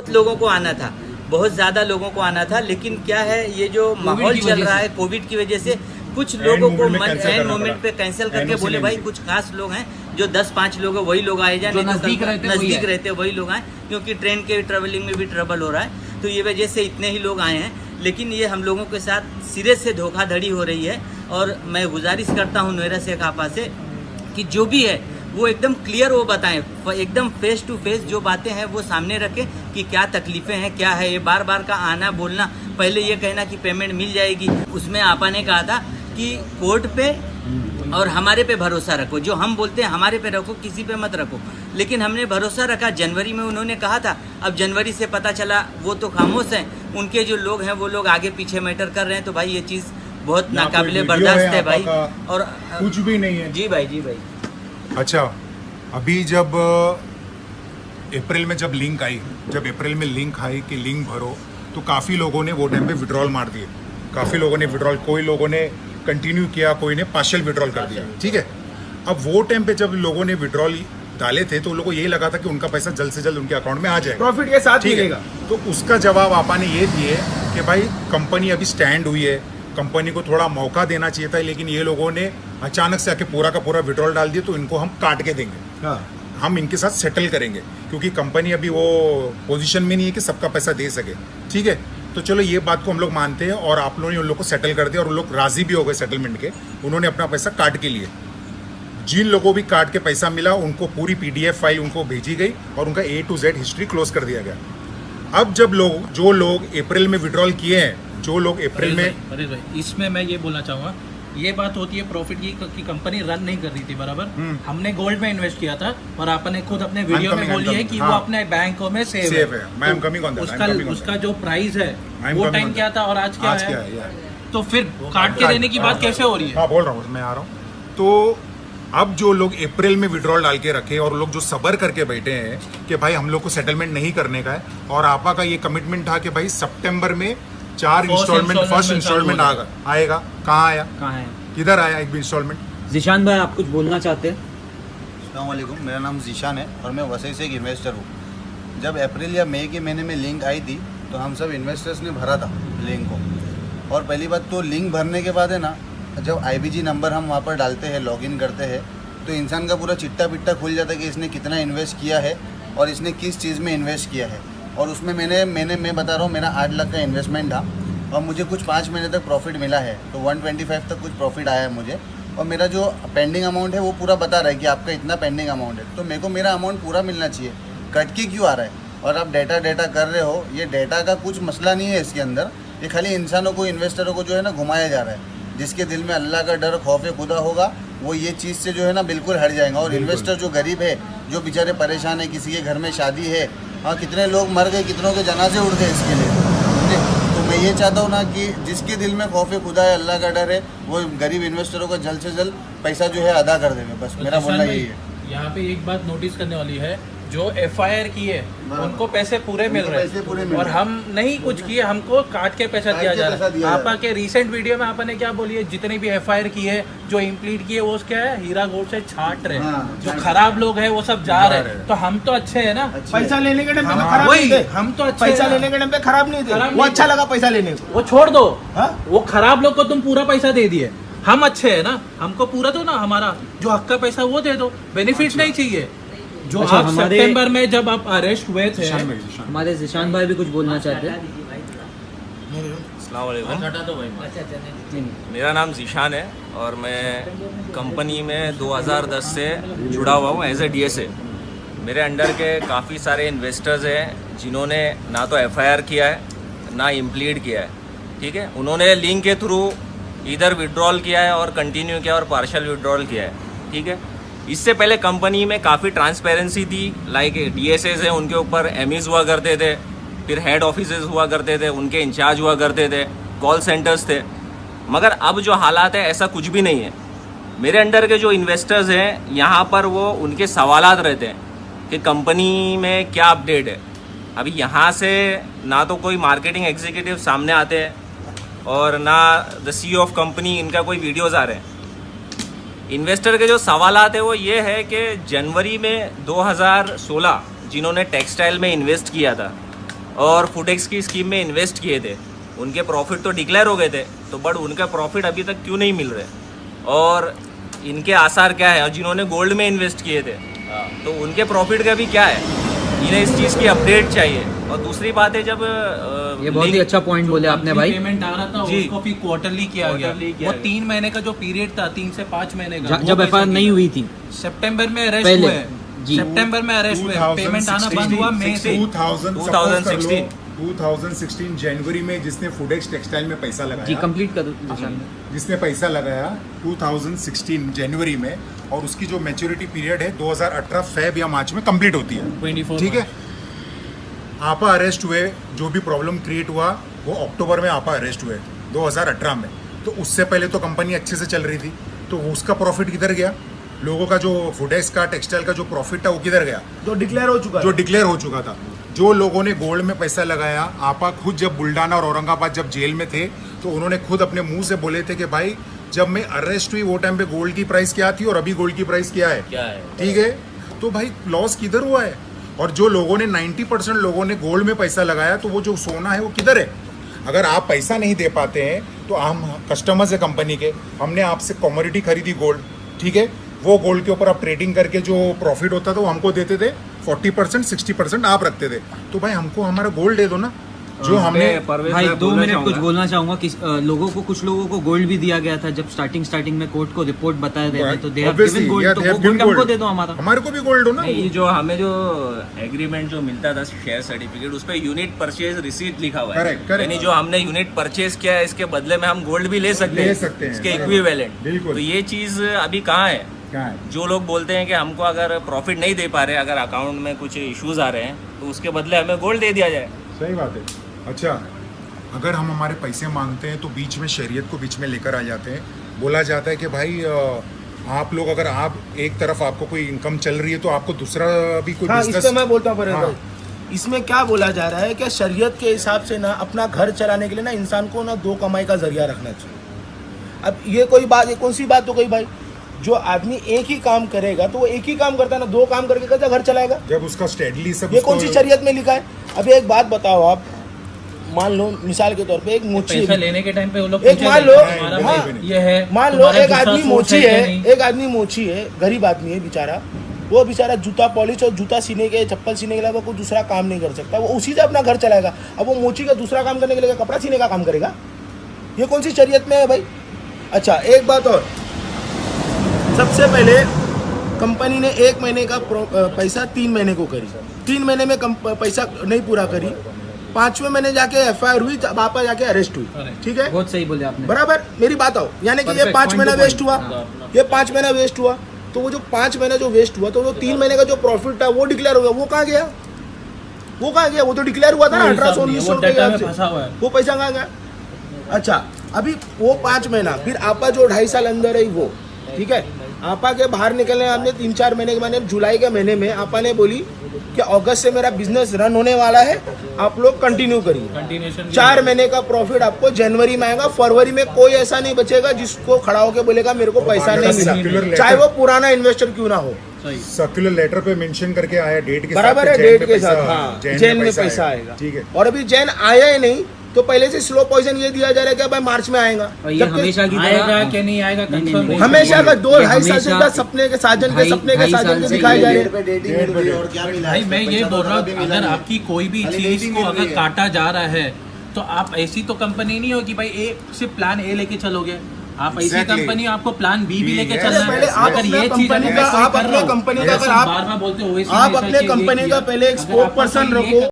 बहुत लोगों को आना था, बहुत ज़्यादा लोगों को आना था, लेकिन क्या है ये जो माहौल चल रहा है कोविड की वजह से कुछ लोगों को एंड मोमेंट पे कैंसिल करके बोले भाई कुछ खास लोग हैं जो 10-5 लोग हैं वही लोग आए जाए, नज़दीक रहते वही लोग आए, क्योंकि ट्रेन के ट्रेवलिंग में भी ट्रबल हो रहा है, तो ये वजह से इतने ही लोग आए हैं। लेकिन ये हम लोगों के साथ सिरे से धोखाधड़ी हो रही है और मैं गुजारिश करता हूँ नोएरा शेख आपा से कि जो भी है वो एकदम क्लियर वो बताएं, एकदम फेस टू फेस जो बातें हैं वो सामने रखें कि क्या तकलीफ़ें हैं, क्या है। ये बार बार का आना बोलना, पहले ये कहना कि पेमेंट मिल जाएगी, उसमें आपा ने कहा था कि कोर्ट पे और हमारे पे भरोसा रखो, जो हम बोलते हैं हमारे पे रखो, किसी पे मत रखो। लेकिन हमने भरोसा रखा, जनवरी में उन्होंने कहा था, अब जनवरी से पता चला वो तो खामोश हैं, उनके जो लोग हैं वो लोग आगे पीछे मैटर कर रहे हैं, तो भाई ये चीज़ बहुत नाकाबिले बर्दाश्त है भाई। और कुछ भी नहीं है। जी भाई। अच्छा, अभी जब अप्रैल में जब लिंक आई कि लिंक भरो, तो काफ़ी लोगों ने वो टाइम पे विड्रॉल मार दिए, काफ़ी लोगों ने विड्रॉल, कोई लोगों ने कंटिन्यू किया, कोई ने पार्शियल विड्रॉल कर दिया, ठीक है। अब वो टाइम पे जब लोगों ने विड्रॉल डाले थे तो लोगों को यही लगा था कि उनका पैसा जल्द से जल्द उनके अकाउंट में आ जाएगा, प्रॉफिट के साथ मिलेगा। तो उसका जवाब आपा ने ये दिए कि भाई कंपनी अभी स्टैंड हुई है, कंपनी को थोड़ा मौका देना चाहिए था, लेकिन ये लोगों ने अचानक से आके पूरा का पूरा विड्रॉल डाल दिया, तो इनको हम काट के देंगे। हाँ। हम इनके साथ सेटल करेंगे, क्योंकि कंपनी अभी वो पोजीशन में नहीं है कि सबका पैसा दे सके, ठीक है। तो चलो ये बात को हम लोग मानते हैं और आप लोगों ने उन लोग को सेटल कर दिया और उन लोग राजी भी हो गए सेटलमेंट के, उन्होंने अपना पैसा काट के लिए। जिन लोगों को भी काट के पैसा मिला उनको पूरी PDF फाइल उनको भेजी गई और उनका A to Z history close कर दिया गया। अब जब जो लोग अप्रैल में विड्रॉल किए हैं, जो लोग अप्रैल में, इसमें मैं ये बोलना चाहूँगा, ये बात होती है प्रॉफिट की कंपनी रन नहीं कर रही थी बराबर, हमने गोल्ड में इन्वेस्ट किया था और आपने खुद अपने वीडियो में बोली है कि वो अपने बैंकों में सेव है। उसका जो प्राइस है वो टाइम क्या था और आज क्या है, तो फिर काट के देने की बात कैसे हो रही है? हाँ बोल रहा हूँ, मैं आ रहा हूँ। तो अब जो लोग अप्रैल में विड्रॉल डाल के रखे और लोग जो सबर करके बैठे हैं कि भाई हम लोग को सेटलमेंट नहीं करने का है, और आपा का ये कमिटमेंट था कि भाई सितंबर में 4 इंस्टॉलमेंट, फर्स्ट इंस्टॉलमेंट आएगा, कहाँ आया, किधर आया एक भी इंस्टॉलमेंट? जीशान भाई आप कुछ बोलना चाहते हैं? अस्सलाम वालेकुम, मेरा नाम जीशान है और मैं वसई से एक इन्वेस्टर हूँ। जब अप्रैल या मई के महीने में लिंक आई थी तो हम सब इन्वेस्टर्स ने भरा था लिंक को, और पहली बात तो लिंक भरने के बाद है ना, जब IBG नंबर हम वहाँ पर डालते हैं, लॉगिन करते हैं, तो इंसान का पूरा चिट्टा पिट्टा खुल जाता है कि इसने कितना इन्वेस्ट किया है और इसने किस चीज़ में इन्वेस्ट किया है। और उसमें मैं बता रहा हूँ, मेरा 8 लाख का इन्वेस्टमेंट था और मुझे कुछ 5 महीने तक प्रॉफिट मिला है, तो 125 तक कुछ प्रॉफिट आया है मुझे, और मेरा जो पेंडिंग अमाउंट है वो पूरा बता रहा है कि आपका इतना पेंडिंग अमाउंट है, तो मेरे को मेरा अमाउंट पूरा मिलना चाहिए, कट के क्यों आ रहा है? और आप डेटा कर रहे हो, ये डेटा का कुछ मसला नहीं है इसके अंदर, ये खाली इंसानों को, इन्वेस्टरों को जो है ना घुमाया जा रहा है। जिसके दिल में अल्लाह का डर, खौफ खुदा होगा, वो ये चीज़ से जो है ना बिल्कुल हट जाएगा। और इन्वेस्टर जो गरीब है, जो बेचारे परेशान है, किसी के घर में शादी है, हाँ कितने लोग मर गए, कितनों के जनाजे उड़ गए इसके लिए, तो मैं ये चाहता हूँ ना कि जिसके दिल में खौफ खुदा है, अल्लाह का डर है, वो गरीब इन्वेस्टरों को जल्द से जल्द पैसा जो है अदा कर देवे, बस मेरा बोलना यही है। यहाँ पे एक बात नोटिस करने वाली है, जो FIR किए उनको पैसे पूरे मिल रहे हैं और हम नहीं कुछ किए, हमको काट के पैसा दिया जा रहा है। आपा के रिसेंट वीडियो में आपने क्या बोली है, जितने भी FIR किए, जो इम्प्लीट किए, वो क्या है, हीरा गोल्ड से छाट रहे हैं, जो खराब लोग हैं वो सब जा रहे हैं, तो हम तो अच्छे हैं ना, पैसा लेने के टाइम पे खराब नहीं थे, हम तो अच्छे, पैसा लेने के टाइम पे खराब नहीं थे, वो अच्छा लगा पैसा लेने को, वो छोड़ दो, वो खराब लोग को तुम पूरा पैसा दे दिए, हम अच्छे है ना, हमको पूरा दो ना, हमारा जो हक का पैसा वो दे दो, बेनिफिट नहीं चाहिए। जो आप सितंबर में जब आप अरेस्ट हुए थे, हमारे जीशान भाई भी कुछ बोलना चाहते हैं। अस्सलाम वालेकुम, मेरा नाम जीशान है और मैं कंपनी में 2010 से जुड़ा हुआ हूँ एज ए DSA। मेरे अंडर के काफ़ी सारे इन्वेस्टर्स हैं जिन्होंने ना तो FIR किया है ना इम्प्लीड किया है, ठीक है। उन्होंने लिंक के थ्रू इधर विड्रॉल किया है और कंटिन्यू किया और पार्शियल विड्रॉल किया है, ठीक है। इससे पहले कंपनी में काफ़ी ट्रांसपेरेंसी थी, लाइक DSAs हैं उनके ऊपर MEs हुआ करते थे, फिर हेड ऑफिसेज हुआ करते थे, उनके इंचार्ज हुआ करते थे, कॉल सेंटर्स थे। मगर अब जो हालात है ऐसा कुछ भी नहीं है। मेरे अंडर के जो इन्वेस्टर्स हैं यहाँ पर वो उनके सवालात रहते हैं कि कंपनी में क्या अपडेट है। अभी यहाँ से ना तो कोई मार्केटिंग एग्जीक्यूटिव सामने आते हैं और ना द CEO ऑफ कंपनी, इनका कोई वीडियोज़ आ रहे हैं। इन्वेस्टर के जो सवालात है वो ये है कि जनवरी में 2016 जिन्होंने टेक्सटाइल में इन्वेस्ट किया था और फूडेक्स की स्कीम में इन्वेस्ट किए थे, उनके प्रॉफिट तो डिक्लेयर हो गए थे, तो बट उनका प्रॉफिट अभी तक क्यों नहीं मिल रहे, और इनके आसार क्या है, और जिन्होंने गोल्ड में इन्वेस्ट किए थे तो उनके प्रॉफिट का भी क्या है, इन्हें इस चीज़ की अपडेट चाहिए। और दूसरी बात है, जब ये बहुत ही अच्छा पॉइंट बोले आपने भाई। पेमेंट आ रहा था जी। उसको फिर क्वार्टरली किया गया। वो 3 महीने का जो पीरियड था, 3 से 5 महीने का, जब एफआईआर नहीं हुई थी सितंबर में अरेस्ट पहले। हुए, जी। सितंबर में अरेस्ट हुए, पेमेंट आना बंद हुआ मई से। 2016 जनवरी में जिसने फूडेक्स टेक्सटाइल में पैसा जी लगाया, कंप्लीट कर दो जिसने पैसा लगाया 2016 जनवरी में, और उसकी जो मैच्योरिटी पीरियड है 2018 फेब या मार्च में कंप्लीट होती है, 24 ठीक है। आपा अरेस्ट हुए, जो भी प्रॉब्लम क्रिएट हुआ वो अक्टूबर में आपा अरेस्ट हुए 2018 में, तो उससे पहले तो कंपनी अच्छे से चल रही थी, तो उसका प्रॉफिट किधर गया, लोगों का जो फूडेक्स का टेक्सटाइल का जो प्रॉफिट था वो किधर गया, जो डिक्लेयर हो चुका जो डिक्लेयर हो चुका था। जो लोगों ने गोल्ड में पैसा लगाया, आपा खुद जब बुल्डाना और औरंगाबाद जब जेल में थे तो उन्होंने खुद अपने मुंह से बोले थे कि भाई जब मैं अरेस्ट हुई वो टाइम पे गोल्ड की प्राइस क्या थी और अभी गोल्ड की प्राइस क्या है, ठीक है। तो भाई लॉस किधर हुआ है, और जो लोगों ने 90% लोगों ने गोल्ड में पैसा लगाया, तो वो जो सोना है वो किधर है। अगर आप पैसा नहीं दे पाते हैं तो हम कस्टमर्स है कंपनी के, हमने आपसे कमोडिटी खरीदी गोल्ड, ठीक है, वो गोल्ड के ऊपर आप ट्रेडिंग करके जो प्रॉफिट होता था वो हमको देते थे, 40% 60% आप रखते थे, तो भाई हमको हमारा गोल्ड दे दो ना। जो हमने भाई 2 मिनट कुछ बोलना चाहूंगा कि लोगों को, कुछ लोगों को गोल्ड भी दिया गया था जब स्टार्टिंग में कोर्ट को रिपोर्ट बताया गया था, तो दे हैव गिवन गोल्ड, तो वो गोल्ड हमको दे दो, हमारे को भी गोल्ड हो ना। नहीं, जो हमें जो एग्रीमेंट जो मिलता था शेयर सर्टिफिकेट, उस पे यूनिट परचेज रिसीट लिखा हुआ है, करेक्ट। यानी जो हमने यूनिट परचेज किया है इसके बदले में हम गोल्ड भी ले सकते हैं इसके इक्विवेलेंट। बिल्कुल। तो ये चीज अभी कहाँ है? जो लोग बोलते हैं कि हमको अगर प्रॉफिट नहीं दे पा रहे, अगर अकाउंट में कुछ इश्यूज आ रहे हैं, तो उसके बदले हमें गोल्ड दे दिया जाए। सही बात है। अच्छा, अगर हम हमारे पैसे मांगते हैं तो बीच में शरीयत को बीच में लेकर आ जाते हैं, बोला जाता है कि भाई आप लोग, अगर आप एक तरफ आपको कोई इनकम चल रही है तो आपको दूसरा भी कोई हाँ, बिजनेस। इस पे मैं बोलता हूँ हाँ। इसमें क्या बोला जा रहा है कि शरीयत के हिसाब से ना अपना घर चलाने के लिए ना इंसान को ना 2 कमाई का जरिया रखना चाहिए। अब ये कोई बात, ये कौन सी बात हो गई भाई, जो आदमी एक ही काम करेगा तो वो एक ही काम करता है ना, 2 काम करके कैसे घर चलाएगा, जब उसका स्टेडली सब। ये कौन सी शरीयत में लिखा है। अभी एक बात बताओ, आप मान लो मिसाल के तौर पे एक मोची पैसा लेने के टाइम पे वो लोग एक मान लो, हाँ, ये है, मान लो एक आदमी मोची है, एक आदमी मोची है, गरीब आदमी है बेचारा, वो बेचारा जूता पॉलिश और जूता सीने के, चप्पल सीने के अलावा कोई दूसरा काम नहीं कर सकता, वो उसी से अपना घर चलाएगा। अब वो मोची का दूसरा काम करने के लिए कपड़ा सीने का काम करेगा, ये कौन सी शरीयत में है भाई। अच्छा, एक बात और, सबसे पहले कंपनी ने 1 महीने का पैसा 3 महीने को करी, 3 महीने में पैसा नहीं पूरा करी, 5वें महीने जाके एफआईआर हुई, वापस जाके अरेस्ट हुई, ठीक है, बहुत सही बोले आपने, बराबर। मेरी बात आओ, यानी कि ये 5 महीना वेस्ट हुआ, ये 5 महीना वेस्ट हुआ, तो वो जो 5 महीना जो वेस्ट हुआ, तो वो 3 महीने का जो प्रॉफिट था वो डिक्लेयर हो गया, वो कहाँ गया, वो कहाँ गया, वो तो डिक्लेयर हुआ था ना 1800-1900 रुपये, वो पैसा कहाँ गया। अच्छा, अभी वो 5 महीना, फिर आपा जो 2.5 साल अंदर है वो, ठीक है, आपा के बाहर निकलने आपने 3-4 महीने के बाद जुलाई के महीने में आपा ने बोली कि अगस्त से मेरा बिजनेस रन होने वाला है, आप लोग कंटिन्यू करिए। 4 महीने का प्रॉफिट आपको जनवरी में आएगा, फरवरी में कोई ऐसा नहीं बचेगा जिसको खड़ा होकर बोलेगा मेरे को पैसा नहीं मिला, चाहे वो पुराना इन्वेस्टर क्यों ना हो। सर्कुलर लेटर पे मेंशन करके आया, डेट के बराबर है, डेट के साथ, हाँ, जैन में पैसा आएगा, ठीक है। और अभी जैन आया ही नहीं, तो पहले से स्लो पॉइजन ये दिया जा रहा है कि भाई मार्च में आएगा, ये हमेशा की आएगा कि नहीं आएगा कंफर्म नहीं, हमेशा का 2-2.5 साल से सपने के साजन के दिखाए जा रहे हैं। भाई मैं ये बोल रहा हूँ, अगर आपकी कोई भी चीज को अगर काटा जा रहा है तो आप ऐसी तो कंपनी नहीं हो कि भाई सिर्फ प्लान ए लेके चलोगे, आप ऐसी कंपनी आपको प्लान बी भी लेके चलना है। अगर ये चीज आप अपने कंपनी का, अगर आप बार बार बोलते हो, आप अपने कंपनी का पहले एक स्पोक पर्सन रखो।